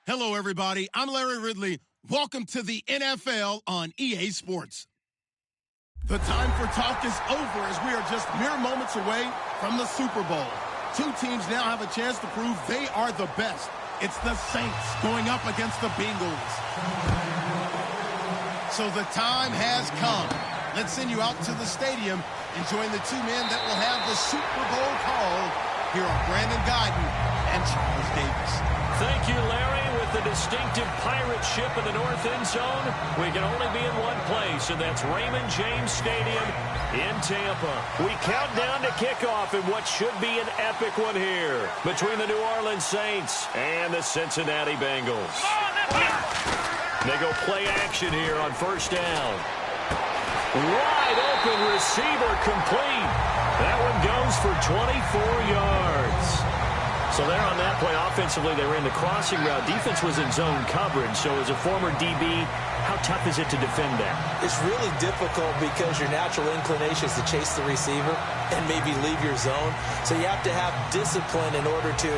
Hello, everybody. I'm Larry Ridley. Welcome to the NFL on EA Sports. The time for talk is over as we are just mere moments away from the Super Bowl. Two teams now have a chance to prove they are the best. It's the Saints going up against the Bengals. So the time has come. Let's send you out to the stadium and join the two men that will have the Super Bowl call. Here are Brandon Guyton and Charles Davis. Thank you, Larry. With the distinctive pirate ship in the north end zone, we can only be in one place, and that's Raymond James Stadium in Tampa. We count down to kickoff in what should be an epic one here between the New Orleans Saints and the Cincinnati Bengals. They go play action here on first down. Wide open receiver complete. That one goes for 24 yards. So there on that play, offensively, they ran the crossing route. Defense was in zone coverage. So as a former DB, how tough is it to defend that? It's really difficult because your natural inclination is to chase the receiver and maybe leave your zone. So you have to have discipline in order to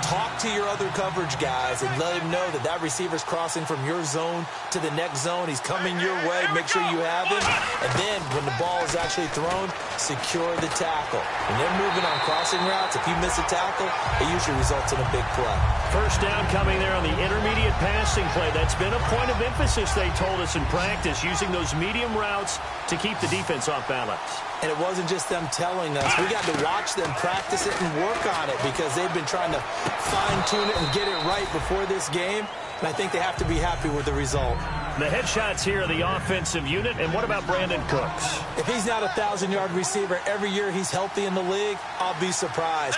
talk to your other coverage guys and let him know that that receiver's crossing from your zone to the next zone. He's coming your way. Make sure you have him. And then when the ball is actually thrown, secure the tackle. When they're moving on crossing routes, if you miss a tackle, it usually results in a big play. First down coming there on the intermediate passing play. That's been a point of emphasis, they told us in practice, using those medium routes to keep the defense off balance. And it wasn't just them telling us. We got to watch them practice it and work on it because they've been trying to fine-tune it and get it right before this game. And I think they have to be happy with the result. The headshots here are the offensive unit. And what about Brandon Cooks? If he's not a 1,000-yard receiver every year he's healthy in the league, I'll be surprised.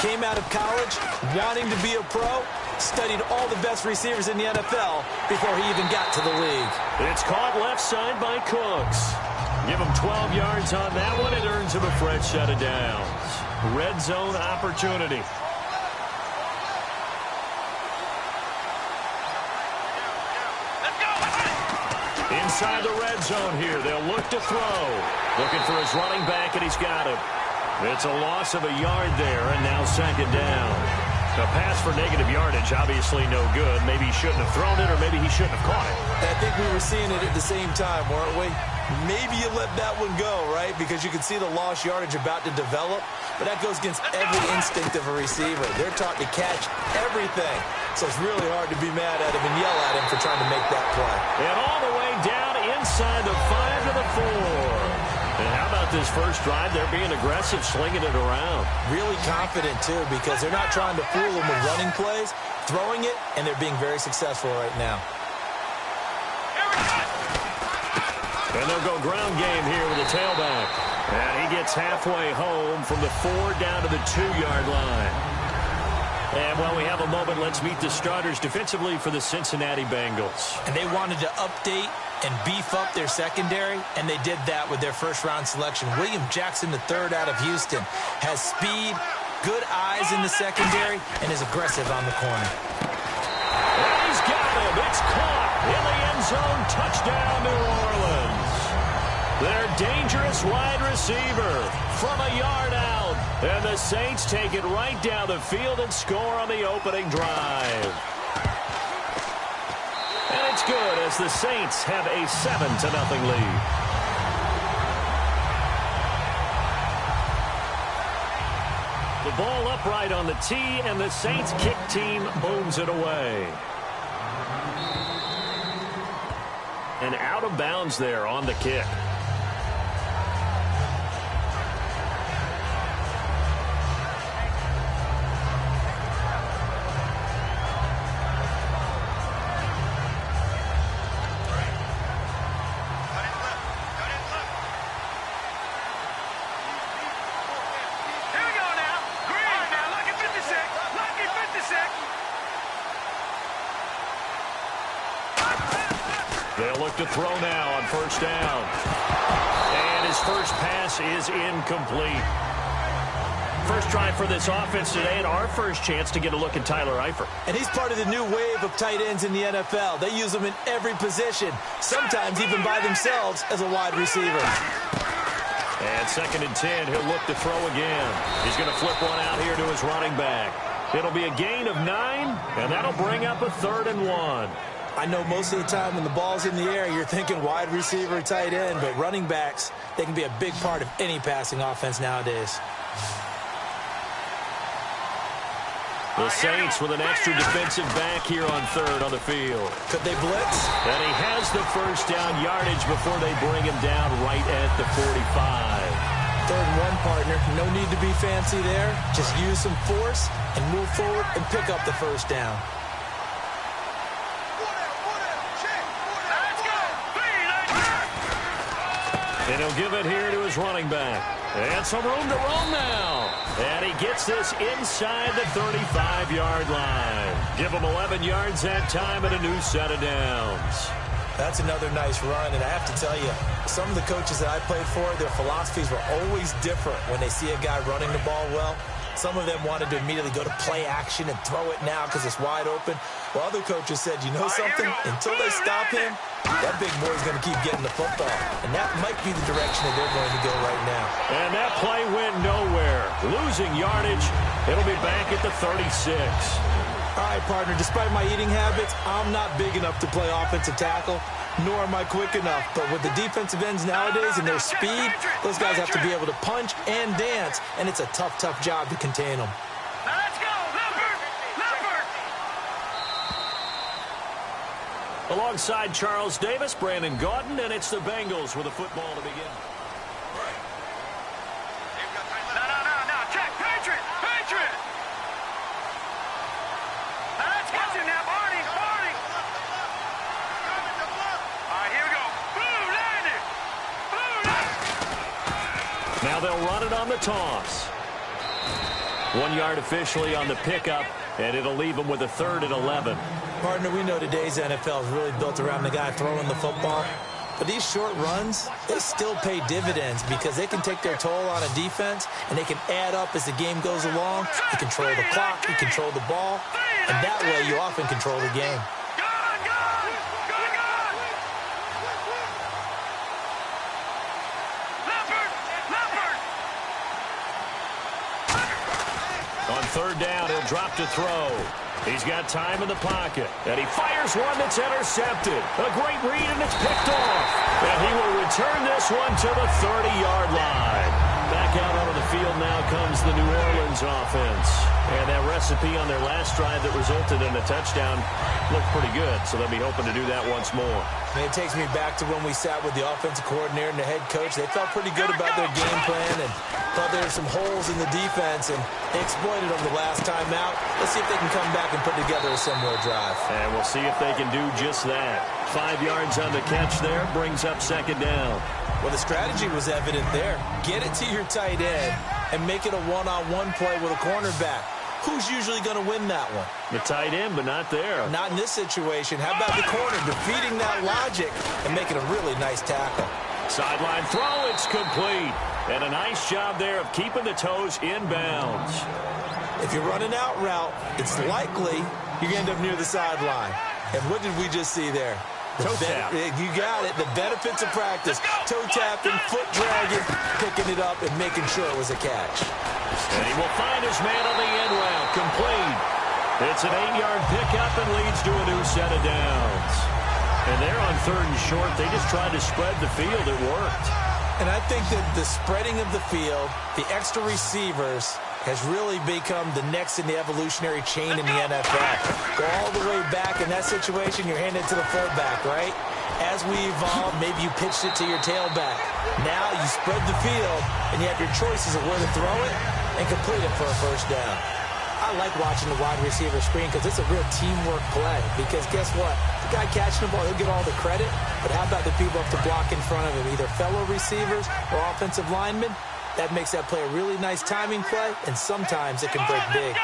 Came out of college wanting to be a pro, studied all the best receivers in the NFL before he even got to the league. It's caught left side by Cooks. Give him 12 yards on that one. It earns him a fresh set of downs. Red zone opportunity. Inside the red zone here. They'll look to throw. Looking for his running back, and he's got him. It's a loss of a yard there, and now second down. A pass for negative yardage, obviously no good. Maybe he shouldn't have thrown it, or maybe he shouldn't have caught it. And I think we were seeing it at the same time, weren't we? Maybe you let that one go, right? Because you can see the lost yardage about to develop. But that goes against every instinct of a receiver. They're taught to catch everything. So it's really hard to be mad at him and yell at him for trying to make that play. And all the way down inside the 5 to the 4. And how about this first drive? They're being aggressive, slinging it around. Really confident, too, because they're not trying to fool them with running plays, throwing it, and they're being very successful right now. And they'll go ground game here with a tailback. And he gets halfway home from the 4 down to the 2-yard line. And while we have a moment, let's meet the starters defensively for the Cincinnati Bengals. And they wanted to update and beef up their secondary, and they did that with their first-round selection. William Jackson III out of Houston has speed, good eyes in the secondary, and is aggressive on the corner. And he's got him. It's caught in the end zone. Touchdown, New Orleans. Their dangerous wide receiver from a yard out. And the Saints take it right down the field and score on the opening drive. And it's good as the Saints have a 7-0 lead. The ball upright on the tee, and the Saints kick team booms it away. And out of bounds there on the kick. They'll look to throw now on first down. And his first pass is incomplete. First try for this offense today, and our first chance to get a look at Tyler Eifert. And he's part of the new wave of tight ends in the NFL. They use them in every position, sometimes even by themselves as a wide receiver. And 2nd and 10, he'll look to throw again. He's going to flip one out here to his running back. It'll be a gain of 9, and that'll bring up a 3rd and 1. I know most of the time when the ball's in the air, you're thinking wide receiver, tight end, but running backs, they can be a big part of any passing offense nowadays. The Saints with an extra defensive back here on 3rd on the field. Could they blitz? And he has the first down yardage before they bring him down right at the 45. 3rd and 1, partner. No need to be fancy there. Just use some force and move forward and pick up the first down. And he'll give it here to his running back. And some room to roam now. And he gets this inside the 35-yard line. Give him 11 yards that time and a new set of downs. That's another nice run, and I have to tell you, some of the coaches that I played for, their philosophies were always different when they see a guy running the ball well. Some of them wanted to immediately go to play action and throw it now because it's wide open. While other coaches said, you know something? Until they stop him, that big boy's going to keep getting the football. And that might be the direction that they're going to go right now. And that play went nowhere. Losing yardage. It'll be back at the 36. All right, partner, despite my eating habits, I'm not big enough to play offensive tackle, nor am I quick enough. But with the defensive ends nowadays and their speed, those guys have to be able to punch and dance, and it's a tough, tough job to contain them. Let's go, Leopard! Alongside Charles Davis, Brandon Gaudin, and it's the Bengals with the football to begin. No, check, Patriot! Let's watch him now, Barney! All right, here we go. Blue landed! Now they'll run it on the toss. 1 yard officially on the pickup, and it'll leave them with a 3rd and 11. Partner, we know today's NFL is really built around the guy throwing the football. But these short runs, they still pay dividends because they can take their toll on a defense, and they can add up as the game goes along. You control the clock, you control the ball, and that way you often control the game. On 3rd down, he'll drop to throw. He's got time in the pocket, and he fires one that's intercepted. A great read, and it's picked off. And he will return this one to the 30-yard line. Back out onto the field now comes the New Orleans offense. And that recipe on their last drive that resulted in a touchdown looked pretty good, so they'll be hoping to do that once more. And it takes me back to when we sat with the offensive coordinator and the head coach. They felt pretty good about their game plan and thought there were some holes in the defense, and they exploited them the last time out. Let's see if they can come back and put together a similar drive. And we'll see if they can do just that. 5 yards on the catch there, brings up 2nd down. Well, the strategy was evident there. Get it to your tight end and make it a one-on-one play with a cornerback. Who's usually going to win that one? The tight end, but not there. Not in this situation. How about the corner defeating that logic and making a really nice tackle? Sideline throw, it's complete. And a nice job there of keeping the toes in bounds. If you're running out route, it's likely you're going to end up near the sideline. And what did we just see there? Toe tap. You got it. The benefits of practice. Toe tapping, foot dragging, picking it up, and making sure it was a catch. And he will find his man on the end route. Complete. It's an 8-yard pickup and leads to a new set of downs. And they're on 3rd and short. They just tried to spread the field. It worked. And I think that the spreading of the field, the extra receivers, has really become the next in the evolutionary chain in the NFL. Go all the way back in that situation, you're handed to the fullback, right? As we evolve, maybe you pitched it to your tailback. Now you spread the field, and you have your choices of where to throw it and complete it for a first down. I like watching the wide receiver screen because it's a real teamwork play. Because guess what? The guy catching the ball, he'll get all the credit. But how about the people up to block in front of him, either fellow receivers or offensive linemen? That makes that play a really nice timing play, and sometimes it can break big.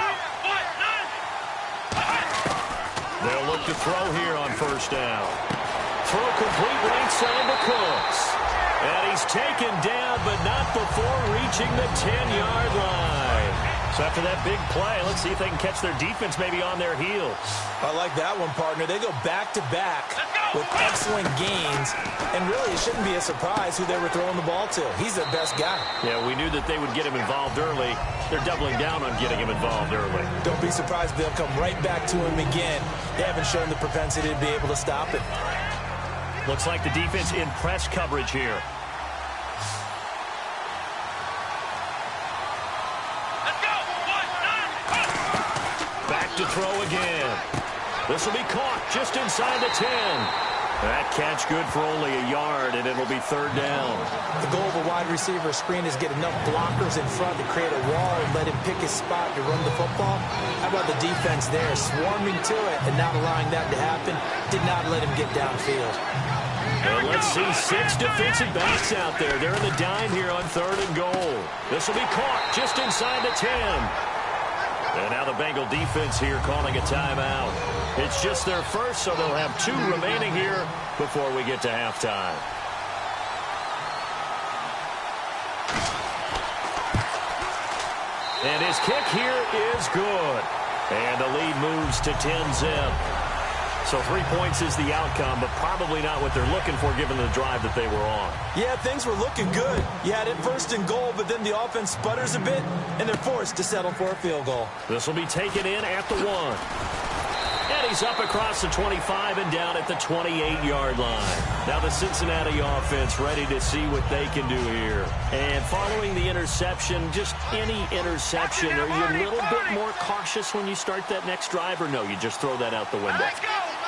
They'll look to throw here on 1st down. Throw complete right side to Cooks. And he's taken down, but not before reaching the 10-yard line. So after that big play, let's see if they can catch their defense maybe on their heels. I like that one, partner. They go back-to-back with excellent gains, and really it shouldn't be a surprise who they were throwing the ball to. He's their best guy. Yeah, we knew that they would get him involved early. They're doubling down on getting him involved early. Don't be surprised if they'll come right back to him again. They haven't shown the propensity to be able to stop him. Looks like the defense in press coverage here. To throw again. This will be caught just inside the 10. That catch good for only a yard, and it'll be third down. The goal of a wide receiver screen is get enough blockers in front to create a wall and let him pick his spot to run the football. How about the defense there, swarming to it and not allowing that to happen? Did not let him get downfield. And let's see 6 defensive backs out there. They're in the dime here on 3rd and goal. This will be caught just inside the 10. And now the Bengal defense here calling a timeout. It's just their first, so they'll have 2 remaining here before we get to halftime. And his kick here is good. And the lead moves to 10-zip. So 3 points is the outcome, but probably not what they're looking for given the drive that they were on. Yeah, things were looking good. You had it 1st and goal, but then the offense sputters a bit, and they're forced to settle for a field goal. This will be taken in at the 1. And he's up across the 25 and down at the 28-yard line. Now the Cincinnati offense ready to see what they can do here. And following the interception, just any interception, are you a little bit more cautious when you start that next drive, or no, you just throw that out the window?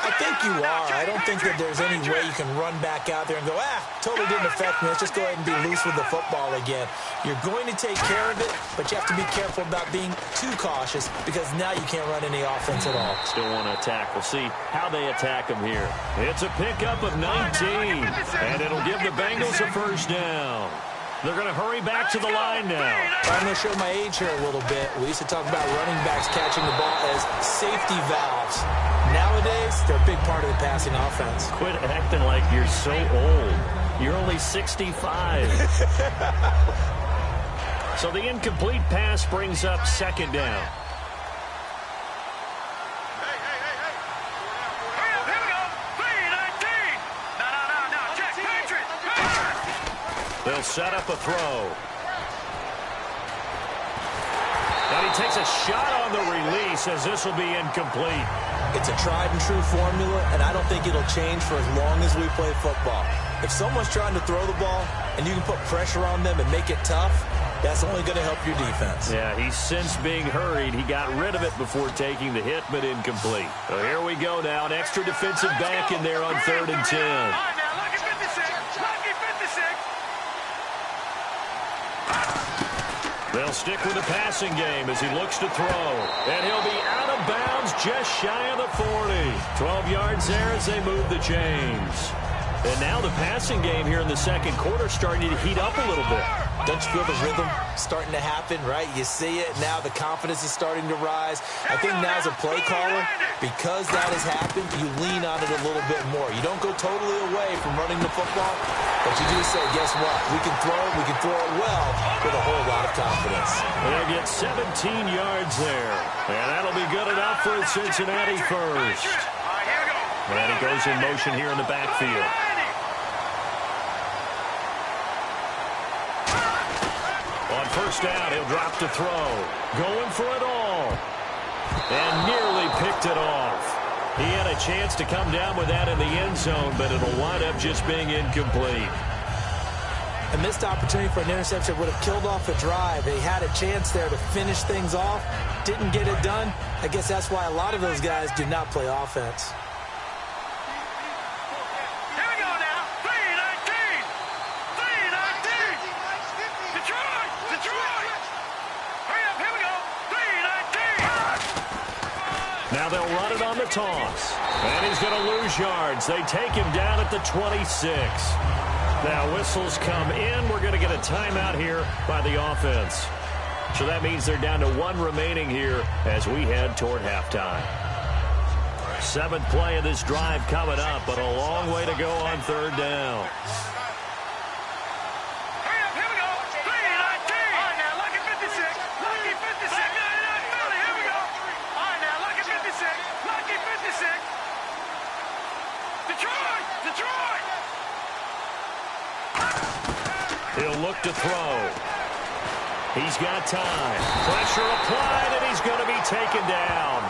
I think you are. I don't think that there's any way you can run back out there and go, totally didn't affect me. Let's just go ahead and be loose with the football again. You're going to take care of it, but you have to be careful about being too cautious because now you can't run any offense at all. Still want to attack. We'll see how they attack them here. It's a pickup of 19, and it'll give the Bengals a first down. They're going to hurry back to the line now. I'm going to show my age here a little bit. We used to talk about running backs catching the ball as safety valves. Nowadays, they're a big part of the passing offense. Quit acting like you're so old. You're only 65. So the incomplete pass brings up 2nd down. They'll set up a throw. And he takes a shot on the release as this will be incomplete. It's a tried and true formula, and I don't think it'll change for as long as we play football. If someone's trying to throw the ball and you can put pressure on them and make it tough, that's only going to help your defense. Yeah, he's since being hurried. He got rid of it before taking the hit, but incomplete. So here we go now. An extra defensive back in there on 3rd and 10. They'll stick with the passing game as he looks to throw. And he'll be out of bounds just shy of the 40. 12 yards there as they move the chains. And now the passing game here in the 2nd quarter starting to heat up a little bit. Don't you feel the rhythm starting to happen, right? You see it. Now the confidence is starting to rise. I think now as a play caller, because that has happened, you lean on it a little bit more. You don't go totally away from running the football, but you do say, guess what? We can throw it well with a whole lot of confidence. They'll get 17 yards there. And that'll be good enough for Cincinnati first. And he goes in motion here in the backfield. On 1st down, he'll drop to throw. Going for it all. And nearly picked it off. He had a chance to come down with that in the end zone, but it'll wind up just being incomplete. A missed opportunity for an interception would have killed off a drive. They had a chance there to finish things off. Didn't get it done. I guess that's why a lot of those guys do not play offense. Now they'll run it on the toss. And he's going to lose yards. They take him down at the 26. Now whistles come in. We're going to get a timeout here by the offense. So that means they're down to 1 remaining here as we head toward halftime. 7th play of this drive coming up, but a long way to go on 3rd down. Here we go. 3-19. Now, lucky 56. Lucky 56. He'll look to throw. He's got time. Pressure applied, and he's going to be taken down.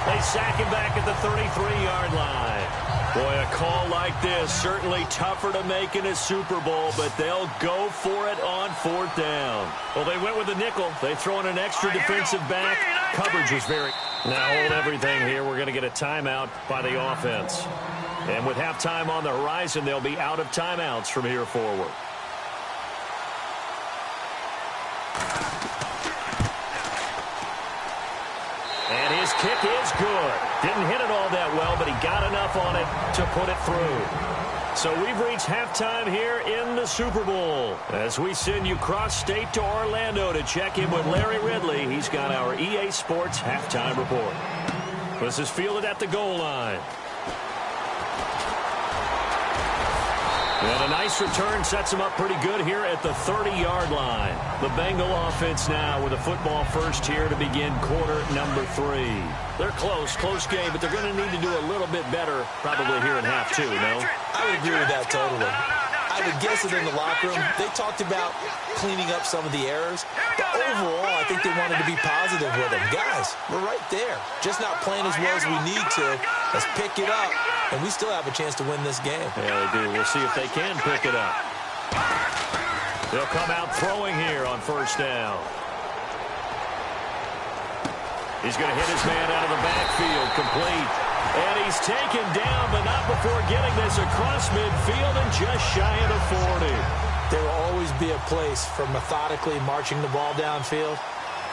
They sack him back at the 33-yard line. Boy, a call like this, certainly tougher to make in a Super Bowl, but they'll go for it on 4th down. Well, they went with the nickel. They throw in an extra defensive back. Coverage was very... Now hold everything here. We're going to get a timeout by the offense. And with halftime on the horizon, they'll be out of timeouts from here forward. And his kick is good. Didn't hit it all that well, but he got enough on it to put it through. So we've reached halftime here in the Super Bowl. As we send you cross-state to Orlando to check in with Larry Ridley, he's got our EA Sports halftime report. This is fielded at the goal line. And a nice return sets him up pretty good here at the 30-yard line. The Bengal offense now with a football first here to begin quarter number 3. They're close game, but they're going to need to do a little bit better probably here in half 2, no? I would agree with that totally. I would guess that in the locker room, they talked about cleaning up some of the errors. But overall, I think they wanted to be positive with them. Guys, we're right there. Just not playing as well as we need to. Let's pick it up. And we still have a chance to win this game. Yeah, they do. We'll see if they can pick it up. They'll come out throwing here on 1st down. He's going to hit his man out of the backfield, complete. And he's taken down, but not before getting this across midfield and just shy of the 40. There will always be a place for methodically marching the ball downfield.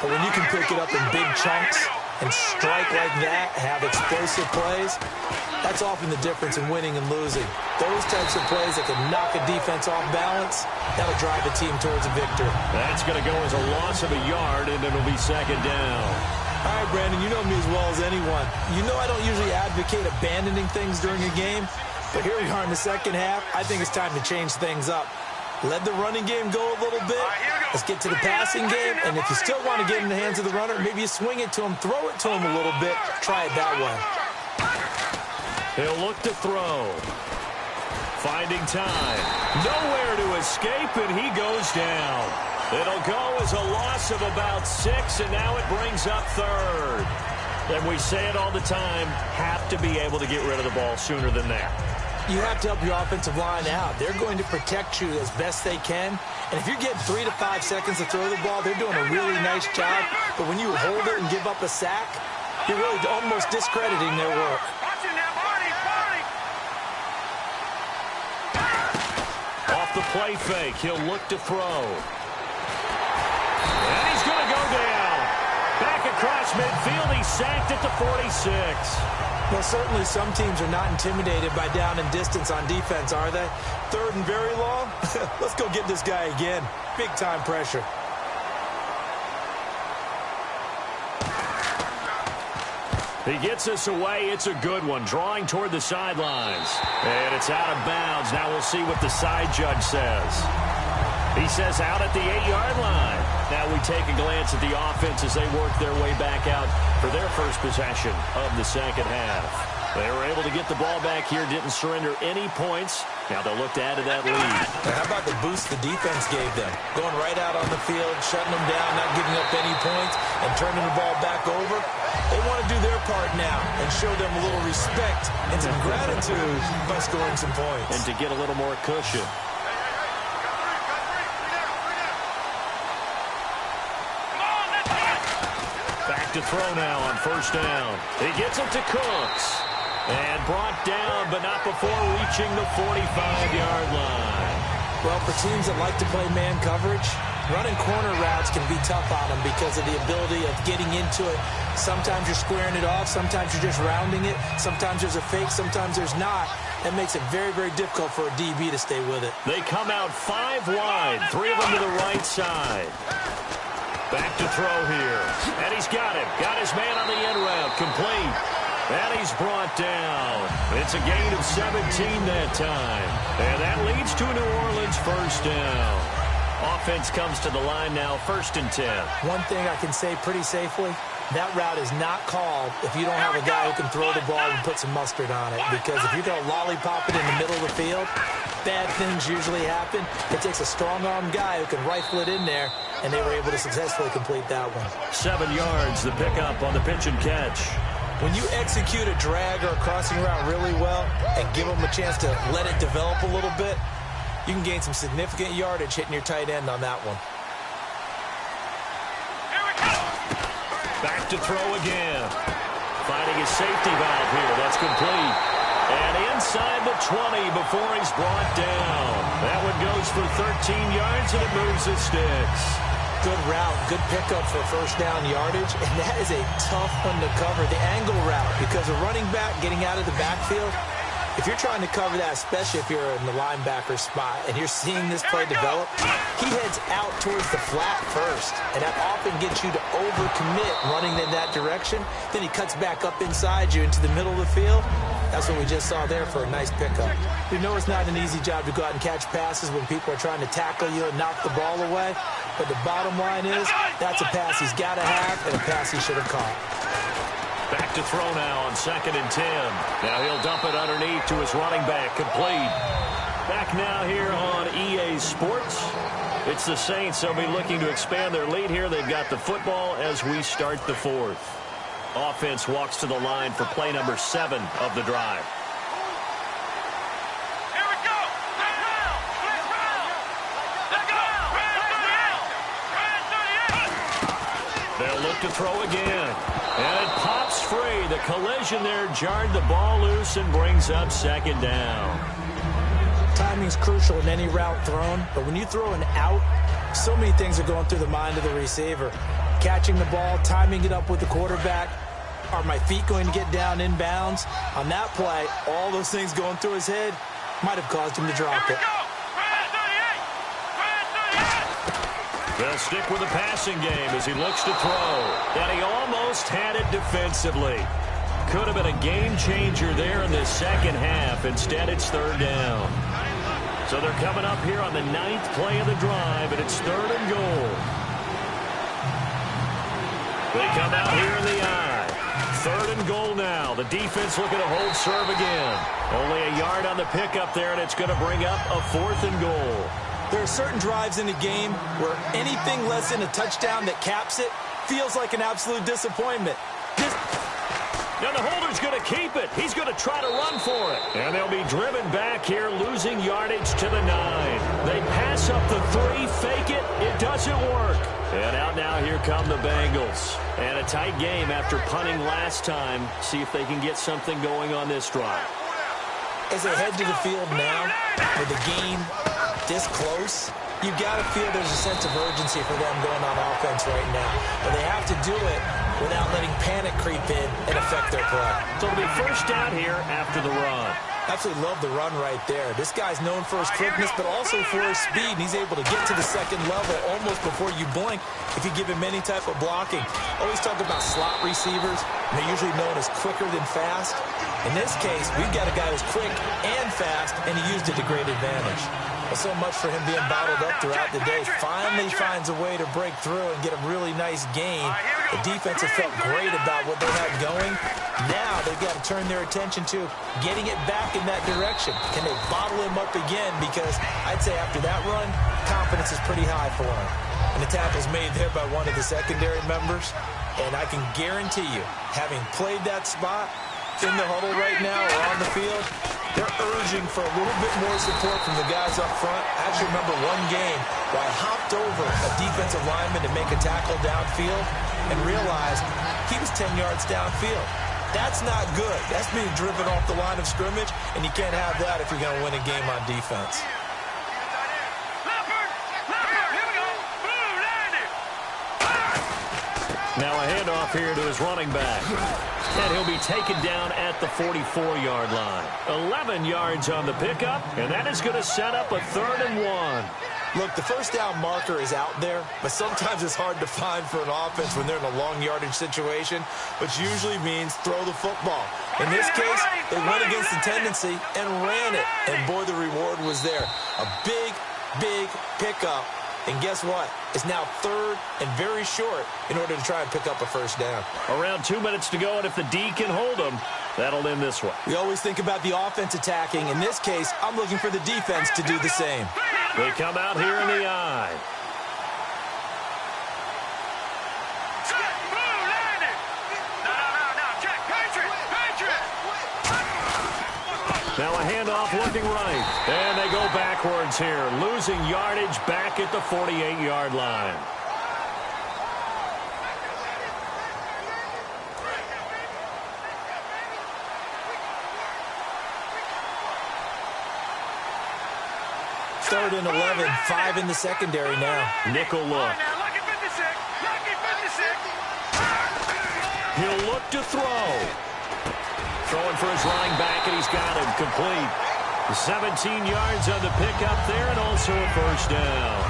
But when you can pick it up in big chunks and strike like that, have explosive plays, that's often the difference in winning and losing. Those types of plays that can knock a defense off balance, that'll drive a team towards a victory. That's going to go as a loss of a yard, and it'll be 2nd down. All right, Brandon, you know me as well as anyone. You know I don't usually advocate abandoning things during a game, but here we are in the second half. I think it's time to change things up. Let the running game go a little bit. Let's get to the passing game, and if you still want to get in the hands of the runner, maybe you swing it to him, throw it to him a little bit. Try it that way. He'll look to throw. Finding time. Nowhere to escape, and he goes down. It'll go as a loss of about 6, and now it brings up 3rd. And we say it all the time, have to be able to get rid of the ball sooner than that. You have to help your offensive line out. They're going to protect you as best they can. And if you're getting 3 to 5 seconds to throw the ball, they're doing a really nice job. But when you hold it and give up a sack, you're really almost discrediting their work. Off the play fake, he'll look to throw. And he's going to go down. Back across midfield, he's sacked at the 46. Well, certainly some teams are not intimidated by down and distance on defense, are they? 3rd and very long? Let's go get this guy again. Big-time pressure. He gets us away. It's a good one. Drawing toward the sidelines. And it's out of bounds. Now we'll see what the side judge says. He says out at the 8-yard line. Now we take a glance at the offense as they work their way back out for their first possession of the second half. They were able to get the ball back here, didn't surrender any points. Now they'll look to add to that lead. And how about the boost the defense gave them? Going right out on the field, shutting them down, not giving up any points, and turning the ball back over. They want to do their part now and show them a little respect and some gratitude by scoring some points. And to get a little more cushion. Back to throw now on 1st down. He gets it to Cooks. And brought down, but not before reaching the 45-yard line. Well, for teams that like to play man coverage, running corner routes can be tough on them because of the ability of getting into it. Sometimes you're squaring it off. Sometimes you're just rounding it. Sometimes there's a fake. Sometimes there's not. That makes it very, very difficult for a DB to stay with it. They come out 5 wide, 3 of them to the right side. Back to throw here. And he's got it. Got his man on the end route. Complete. And he's brought down. It's a gain of 17 that time. And that leads to New Orleans 1st down. Offense comes to the line now, 1st and 10. One thing I can say pretty safely, that route is not called if you don't have a guy who can throw the ball and put some mustard on it. Because if you're going to lollipop it in the middle of the field, bad things usually happen. It takes a strong-arm guy who can rifle it in there, and they were able to successfully complete that one. 7 yards, the pickup on the pitch and catch. When you execute a drag or a crossing route really well and give them a chance to let it develop a little bit, you can gain some significant yardage hitting your tight end on that one. Back to throw again. Finding his safety valve here. That's complete. And inside the 20 before he's brought down. That one goes for 13 yards, and it moves the sticks. Good route, good pickup for first down yardage, and that is a tough one to cover, the angle route, because a running back getting out of the backfield, if you're trying to cover that, especially if you're in the linebacker spot and you're seeing this play develop, he heads out towards the flat first, and that often gets you to overcommit running in that direction. Then he cuts back up inside you into the middle of the field. That's what we just saw there for a nice pickup. We know it's not an easy job to go out and catch passes when people are trying to tackle you and knock the ball away, but the bottom line is that's a pass he's got to have and a pass he should have caught. Back to throw now on 2nd and 10. Now he'll dump it underneath to his running back, complete. Back now here on EA Sports. It's the Saints. They'll be looking to expand their lead here. They've got the football as we start the 4th. Offense walks to the line for play number 7 of the drive. Here we go. Let's go. They'll look to throw again. And it pops free. The collision there jarred the ball loose and brings up 2nd down. Timing's crucial in any route thrown, but when you throw an out, so many things are going through the mind of the receiver. Catching the ball, timing it up with the quarterback. Are my feet going to get down inbounds? On that play, all those things going through his head might have caused him to drop it. They'll stick with the passing game as he looks to throw. And he almost had it defensively. Could have been a game changer there in the second half. Instead, it's 3rd down. So they're coming up here on the 9th play of the drive, and it's 3rd and goal. They come out here in the eye. 3rd and goal now. The defense looking to hold serve again. Only a yard on the pickup there, and it's going to bring up a 4th and goal. There are certain drives in a game where anything less than a touchdown that caps it feels like an absolute disappointment. Now the holder's going to keep it. He's going to try to run for it. And they'll be driven back here, losing yardage to the 9. They pass up the 3, fake it. It doesn't work. And out now, here come the Bengals. And a tight game after punting last time. See if they can get something going on this drive. As they head to the field now, with the game this close, you got to feel there's a sense of urgency for them going on offense right now. But they have to do it without letting panic creep in and affect their play. So it'll be 1st down here after the run. Absolutely love the run right there. This guy's known for his quickness, but also for his speed, and he's able to get to the 2nd level almost before you blink if you give him any type of blocking. Always talk about slot receivers, and they're usually known as quicker than fast. In this case, we've got a guy who's quick and fast, and he used it to great advantage. Well, so much for him being bottled up throughout the day. Finally finds a way to break through and get a really nice gain. The defense has felt great about what they had going. Now they've got to turn their attention to getting it back in that direction. Can they bottle him up again? Because I'd say after that run, confidence is pretty high for him. And the tackle's made there by one of the secondary members. And I can guarantee you, having played that spot in the huddle right now or on the field, they're urging for a little bit more support from the guys up front. I actually remember one game where I hopped over a defensive lineman to make a tackle downfield and realized he was 10 yards downfield. That's not good. That's being driven off the line of scrimmage, and you can't have that if you're going to win a game on defense. Now a handoff here to his running back. And he'll be taken down at the 44-yard line. 11 yards on the pickup, and that is going to set up a 3rd and 1. Look, the first down marker is out there, but sometimes it's hard to find for an offense when they're in a long yardage situation, which usually means throw the football. In this case, they went against the tendency and ran it, and boy, the reward was there. A big, big pickup And guess what? It's now 3rd and very short in order to try and pick up a first down. Around 2 minutes to go, and if the D can hold them, that'll end this one. We always think about the offense attacking. In this case, I'm looking for the defense to do the same. They come out here in the I. Now a handoff looking right. And they go backwards here, losing yardage back at the 48-yard line. Third and 11, 5 in the secondary now. Nickel look. He'll look to throw. Throwing for his running back, and he's got him complete. 17 yards on the pickup there, and also a first down.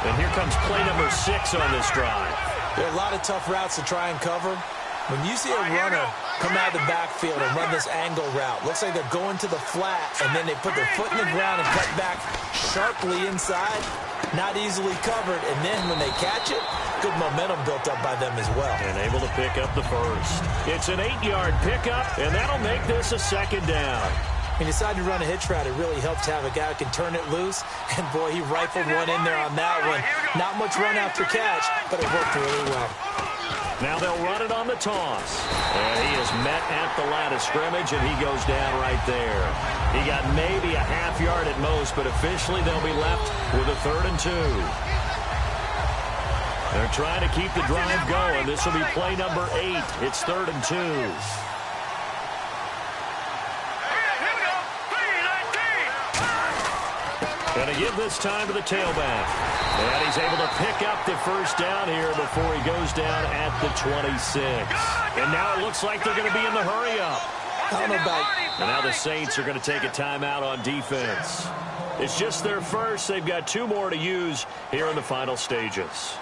And here comes play number 6 on this drive. There are a lot of tough routes to try and cover. When you see a runner come out of the backfield and run this angle route, looks like they're going to the flat, and then they put their foot in the ground and cut back sharply inside. Not easily covered, and then when they catch it, good momentum built up by them as well. And able to pick up the first. It's an 8-yard pickup, and that'll make this a second down. When you decide to run a hitch route, it really helps to have a guy who can turn it loose. And, boy, he rifled one in there on that one. Not much run after catch, but it worked really well. Now they'll run it on the toss. And he is met at the line of scrimmage, and he goes down right there. He got maybe a half yard at most, but officially they'll be left with a 3rd and 2. They're trying to keep the drive going. This will be play number 8. It's 3rd and 2. Going to give this time to the tailback. And he's able to pick up the first down here before he goes down at the 26. And now it looks like they're going to be in the hurry-up. I don't know about and now the Saints are going to take a timeout on defense. It's just their first. They've got 2 more to use here in the final stages.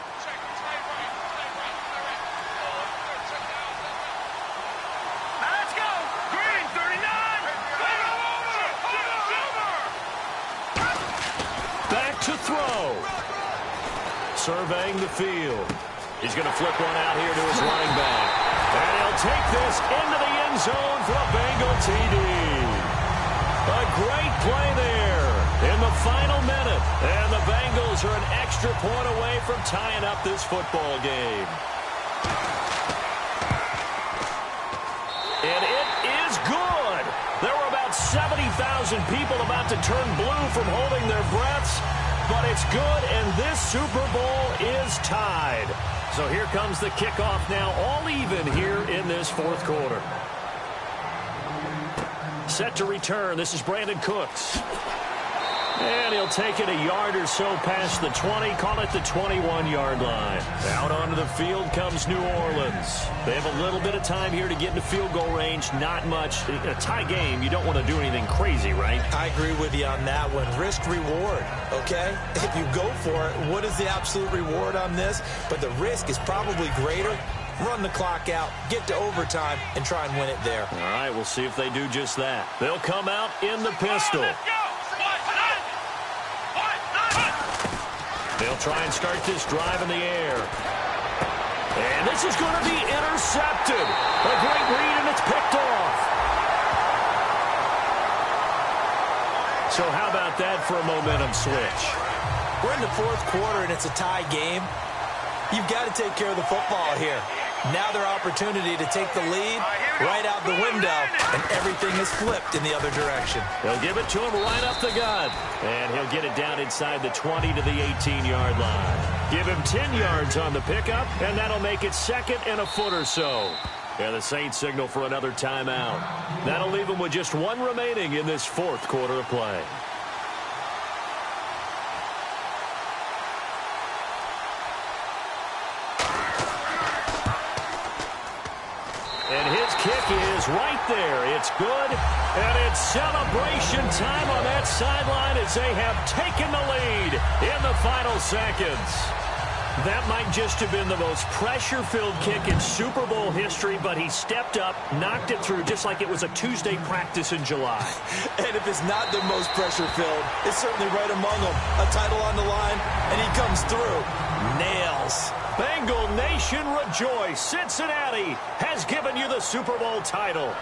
To throw. Surveying the field. He's going to flip one out here to his running back. And he'll take this into the end zone for a Bengal TD. A great play there in the final minute. And the Bengals are an extra point away from tying up this football game. And it is good. There were about 70,000 people about to turn blue from holding their breaths. But it's good, and this Super Bowl is tied. So here comes the kickoff now, all even here in this 4th quarter. Set to return. This is Brandon Cooks. And he'll take it a yard or so past the 20, call it the 21-yard line. Out onto the field comes New Orleans. They have a little bit of time here to get into field goal range, not much. In a tie game, you don't want to do anything crazy, right? I agree with you on that one. Risk-reward, okay? If you go for it, what is the absolute reward on this? But the risk is probably greater. Run the clock out, get to overtime, and try and win it there. All right, we'll see if they do just that. They'll come out in the pistol. They'll try and start this drive in the air. And this is going to be intercepted. A great read, and it's picked off. So how about that for a momentum switch? We're in the 4th quarter, and it's a tie game. You've got to take care of the football here. Now their opportunity to take the lead right out the window, and everything is flipped in the other direction. They'll give it to him right up the gut. And he'll get it down inside the 20 to the 18-yard line. Give him 10 yards on the pickup, and that'll make it 2nd and a foot or so. And the Saints signal for another timeout. That'll leave them with just 1 remaining in this 4th quarter of play. And his kick is right there. It's good, and it's celebration time on that sideline as they have taken the lead in the final seconds. That might just have been the most pressure-filled kick in Super Bowl history, but he stepped up, knocked it through just like it was a Tuesday practice in July. And if it's not the most pressure-filled, it's certainly right among them. A title on the line, and he comes through. Nails. Bengal Nation rejoice. Cincinnati has given you the Super Bowl title.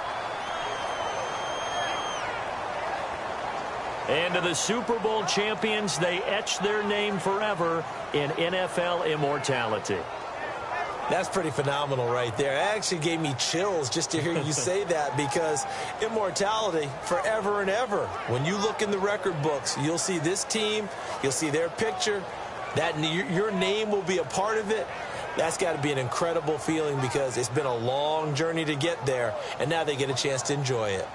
And to the Super Bowl champions, they etch their name forever in NFL immortality. That's pretty phenomenal right there. It actually gave me chills just to hear you say that, because immortality forever and ever. When you look in the record books, you'll see this team, you'll see their picture, that your name will be a part of it. That's got to be an incredible feeling, because it's been a long journey to get there, and now they get a chance to enjoy it.